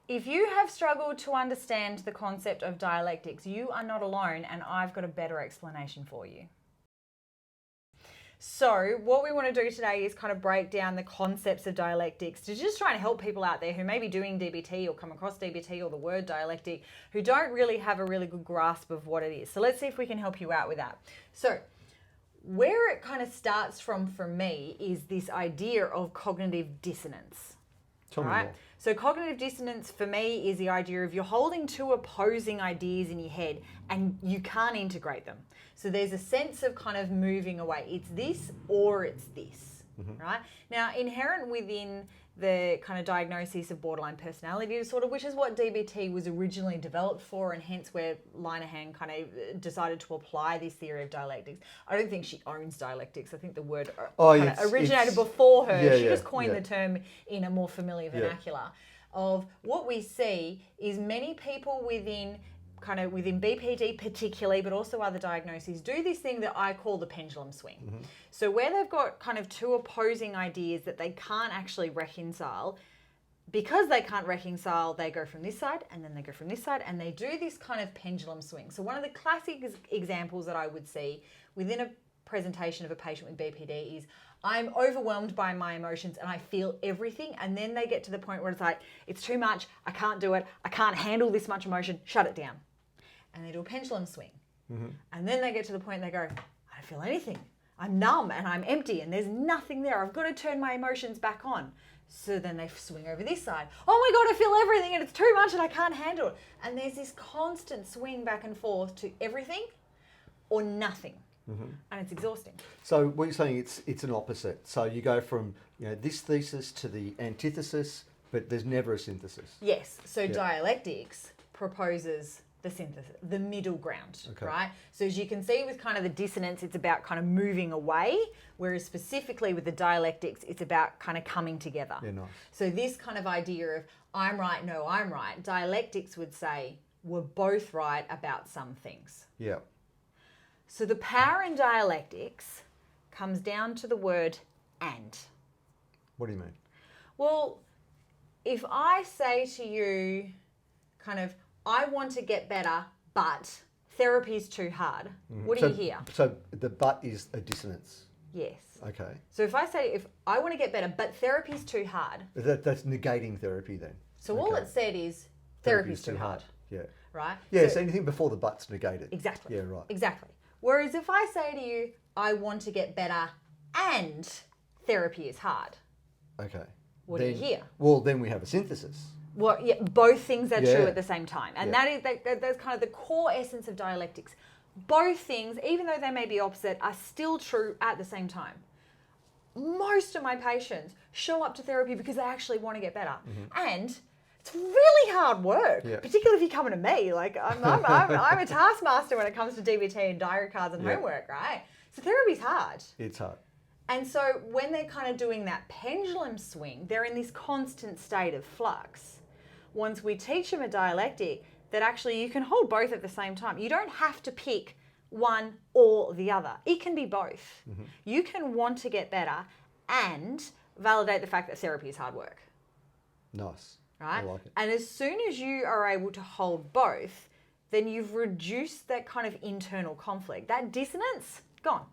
If you have struggled to understand the concept of dialectics, you are not alone, and I've got a better explanation for you. So what we want to do today is kind of break down the concepts of dialectics to just try and help people out there who may be doing DBT or come across DBT or the word dialectic, who don't really have a really good grasp of what it is. So let's see if we can help you out with that. So where it kind of starts from for me is this idea of cognitive dissonance. Tell me more. So cognitive dissonance for me is the idea of you're holding two opposing ideas in your head and you can't integrate them. So there's a sense of kind of moving away. It's this or it's this, right? Now, inherent within the kind of diagnosis of borderline personality disorder, which is what DBT was originally developed for, and hence where Linehan kind of decided to apply this theory of dialectics. I don't think she owns dialectics. I think the word originated before her. She just coined the term in a more familiar vernacular. Of what we see is many people within BPD particularly, but also other diagnoses, do this thing that I call the pendulum swing. So where they've got kind of two opposing ideas that they can't actually reconcile, because they can't reconcile, they go from this side and then they go from this side, and they do this kind of pendulum swing. So one of the classic examples that I would see within a presentation of a patient with BPD is, I'm overwhelmed by my emotions and I feel everything, and then they get to the point where it's like, it's too much, I can't do it, I can't handle this much emotion, shut it down. And they do a pendulum swing. And then they get to the point they go, I don't feel anything. I'm numb and I'm empty and there's nothing there. I've got to turn my emotions back on. So then they swing over this side. Oh my God, I feel everything and it's too much and I can't handle it. And there's this constant swing back and forth to everything or nothing. And it's exhausting. So what you're saying, it's an opposite. So you go from this thesis to the antithesis, but there's never a synthesis. Yes. So dialectics proposes the synthesis, the middle ground, right? So as you can see with kind of the dissonance, it's about kind of moving away, whereas specifically with the dialectics, it's about kind of coming together. Yeah, nice. So this kind of idea of I'm right, no, I'm right, dialectics would say we're both right about some things. Yeah. So the power in dialectics comes down to the word and. What do you mean? Well, if I say to you kind of, I want to get better, but therapy is too hard. What do you hear? So the but is a dissonance. Yes. Okay. So if I say, if I want to get better, but therapy is too hard. That's negating therapy then. So all it said is therapy is too hard. Yeah. Right? Yeah, so anything before the but's negated. Exactly. Yeah, right. Exactly. Whereas if I say to you, I want to get better and therapy is hard. Okay. What do you hear? Well, then we have a synthesis. Well, yeah, both things are true at the same time. And that's kind of the core essence of dialectics. Both things, even though they may be opposite, are still true at the same time. Most of my patients show up to therapy because they actually want to get better. And it's really hard work, particularly if you're coming to me. Like, I'm a taskmaster when it comes to DBT and diary cards and homework, right? So therapy's hard. It's hard. And so when they're kind of doing that pendulum swing, they're in this constant state of flux. Once we teach them a dialectic, that actually you can hold both at the same time. You don't have to pick one or the other. It can be both. You can want to get better and validate the fact that therapy is hard work. Nice. Right? I like it. And as soon as you are able to hold both, then you've reduced that kind of internal conflict. That dissonance, gone.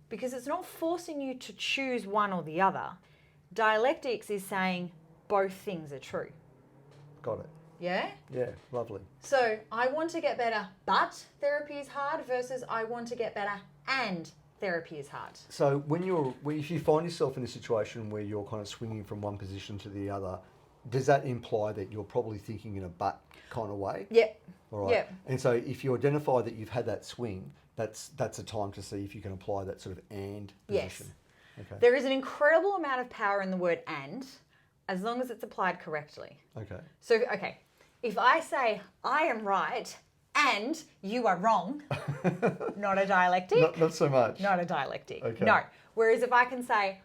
Because it's not forcing you to choose one or the other. Dialectics is saying both things are true. Got it. Yeah? Yeah, lovely. So I want to get better, but therapy is hard, versus I want to get better and therapy is hard. So if you find yourself in a situation where you're kind of swinging from one position to the other, does that imply that you're probably thinking in a but kind of way? Yep. All right. Yep. And so if you identify that you've had that swing, that's a time to see if you can apply that sort of and position. Yes. Okay. There is an incredible amount of power in the word and, as long as it's applied correctly. Okay. So, if I say I am right and you are wrong, not a dialectic. Not so much. Not a dialectic. Okay. No. Whereas if I can say,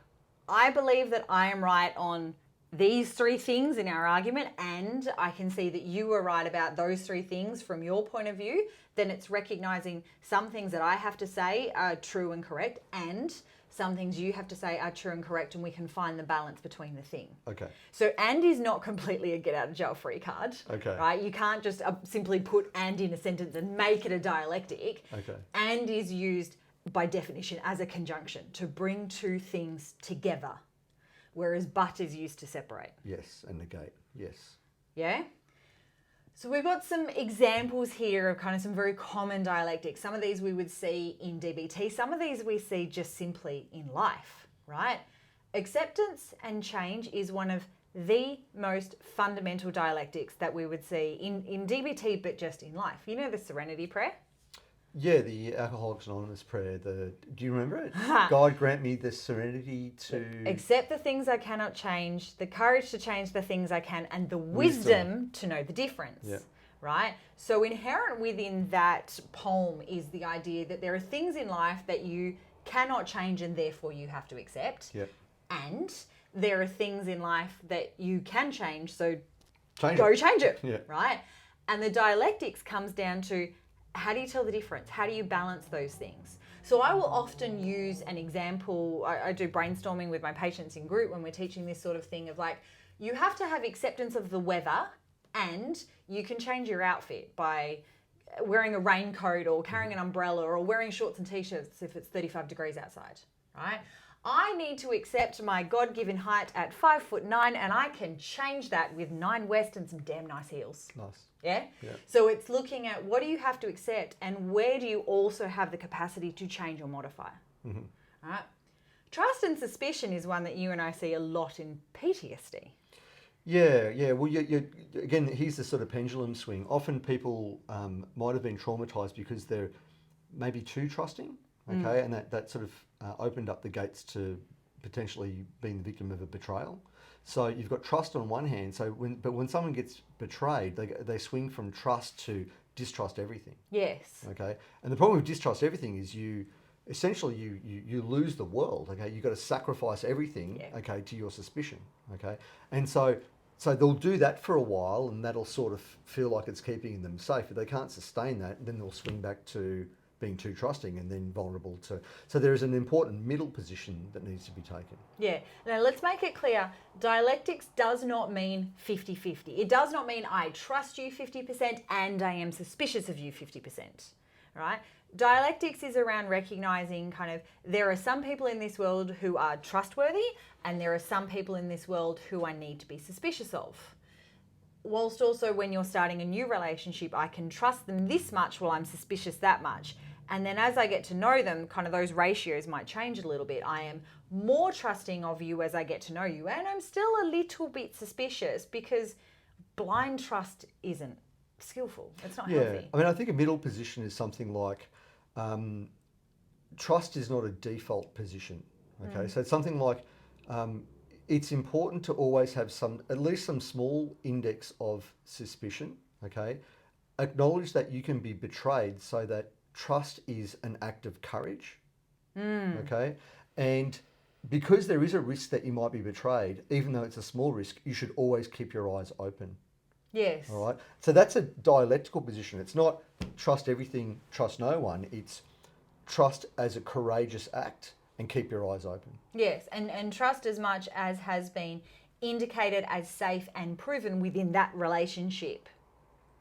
I believe that I am right on these three things in our argument, and I can see that you are right about those three things from your point of view, then it's recognizing some things that I have to say are true and correct, and Some things you have to say are true and correct, and we can find the balance between the thing. Okay. So and is not completely a get out of jail free card. Okay. Right? You can't just simply put and in a sentence and make it a dialectic. Okay. And is used by definition as a conjunction to bring two things together, whereas but is used to separate. Yes, and negate. Yes. Yeah? So we've got some examples here of kind of some very common dialectics. Some of these we would see in DBT. Some of these we see just simply in life, right? Acceptance and change is one of the most fundamental dialectics that we would see in DBT, but just in life. You know the Serenity prayer? Yeah, the Alcoholics Anonymous prayer. Do you remember it? God grant me the serenity to accept the things I cannot change, the courage to change the things I can, and the wisdom to know the difference. Yeah. Right? So inherent within that poem is the idea that there are things in life that you cannot change and therefore you have to accept. Yep. And there are things in life that you can change, so change it. Yeah. Right? And the dialectics comes down to, how do you tell the difference? How do you balance those things? So I will often use an example. I do brainstorming with my patients in group when we're teaching this sort of thing of like, you have to have acceptance of the weather and you can change your outfit by wearing a raincoat or carrying an umbrella or wearing shorts and t-shirts if it's 35 degrees outside, right? I need to accept my God-given height at 5'9", and I can change that with 9 West and some damn nice heels. Nice. Yeah? Yeah. So it's looking at what do you have to accept and where do you also have the capacity to change or modify. Mm-hmm. Right? Trust and suspicion is one that you and I see a lot in PTSD. Yeah. Well, again, here's the sort of pendulum swing. Often people might have been traumatized because they're maybe too trusting, okay? And that sort of opened up the gates to potentially being the victim of a betrayal. So you've got trust on one hand. So when someone gets betrayed, they swing from trust to distrust everything. Yes. Okay. And the problem with distrust everything is you lose the world. Okay. You've got to sacrifice everything. Yeah. Okay, to your suspicion. Okay. And so they'll do that for a while, and that'll sort of feel like it's keeping them safe. If they can't sustain that, then they'll swing back to being too trusting and then vulnerable to. So there is an important middle position that needs to be taken. Yeah. Now let's make it clear. Dialectics does not mean 50-50. It does not mean I trust you 50% and I am suspicious of you 50%, right? Dialectics is around recognizing kind of there are some people in this world who are trustworthy and there are some people in this world who I need to be suspicious of. Whilst also when you're starting a new relationship, I can trust them this much while I'm suspicious that much. And then as I get to know them, kind of those ratios might change a little bit. I am more trusting of you as I get to know you, and I'm still a little bit suspicious because blind trust isn't skillful. It's not healthy. I mean, I think a middle position is something like trust is not a default position. Okay, so it's something like it's important to always have at least some small index of suspicion. Okay, acknowledge that you can be betrayed, so that trust is an act of courage. Okay, and because there is a risk that you might be betrayed, even though it's a small risk, you should always keep your eyes open. Yes. All right. So that's a dialectical position. It's not trust everything, trust no one. It's trust as a courageous act and keep your eyes open. Yes, and trust as much as has been indicated as safe and proven within that relationship.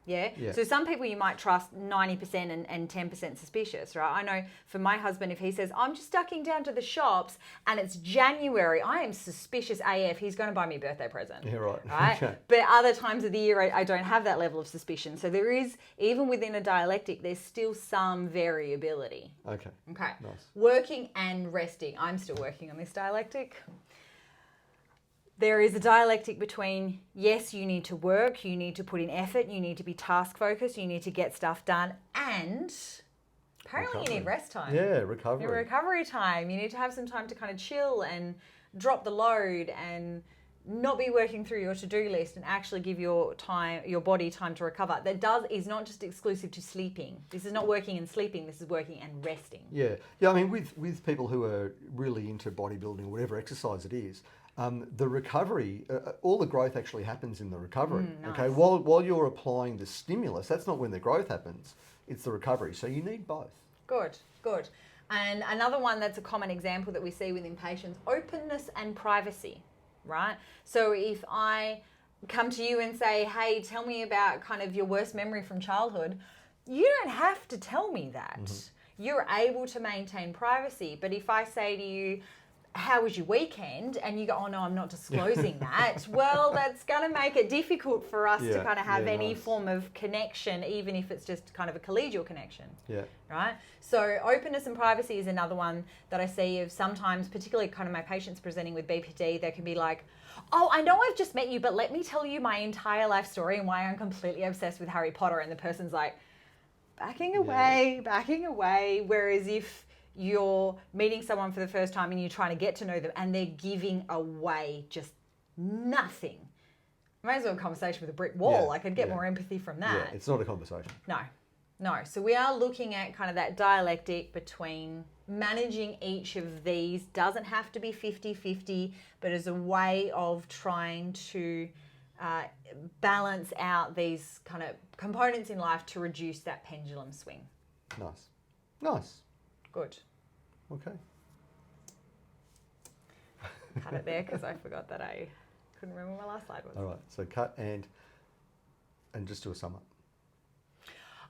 Yeah? So some people you might trust 90% and 10% suspicious, right? I know for my husband, if he says, I'm just ducking down to the shops and it's January, I am suspicious AF, he's going to buy me a birthday present. Yeah, right. Right? Okay. But other times of the year, I don't have that level of suspicion. So there is, even within a dialectic, there's still some variability. Okay. Okay. Nice. Working and resting. I'm still working on this dialectic. There is a dialectic between, yes, you need to work, you need to put in effort, you need to be task focused, you need to get stuff done, and apparently you need rest time. Yeah, recovery. Your recovery time. You need to have some time to kind of chill and drop the load and not be working through your to-do list and actually give your body time to recover. That is not just exclusive to sleeping. This is not working and sleeping, this is working and resting. Yeah. I mean, with people who are really into bodybuilding, whatever exercise it is, the recovery, all the growth actually happens in the recovery. Nice. Okay, while you're applying the stimulus, that's not when the growth happens. It's the recovery. So you need both. Good. And another one that's a common example that we see within patients, openness and privacy, right? So if I come to you and say, hey, tell me about kind of your worst memory from childhood, you don't have to tell me that. Mm-hmm. You're able to maintain privacy. But if I say to you, how was your weekend? And you go, oh no, I'm not disclosing that. Well, that's going to make it difficult for us to kind of have any form of connection, even if it's just kind of a collegial connection. Yeah. Right? So openness and privacy is another one that I see of sometimes, particularly kind of my patients presenting with BPD, they can be like, oh, I know I've just met you, but let me tell you my entire life story and why I'm completely obsessed with Harry Potter. And the person's like, backing away. Whereas if you're meeting someone for the first time and you're trying to get to know them and they're giving away just nothing, might as well have a conversation with a brick wall. Yeah, I could get more empathy from that. Yeah, it's not a conversation. No. So we are looking at kind of that dialectic between managing each of these. Doesn't have to be 50-50, but as a way of trying to balance out these kind of components in life to reduce that pendulum swing. Nice. Good. Okay. Cut it there because I forgot that I couldn't remember my last slide was. All right. So cut and just do a sum up.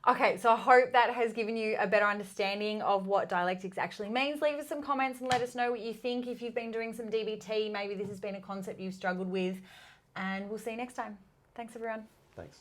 Okay, so I hope that has given you a better understanding of what dialectics actually means. Leave us some comments and let us know what you think. If you've been doing some DBT, maybe this has been a concept you've struggled with, and we'll see you next time. Thanks, everyone. Thanks.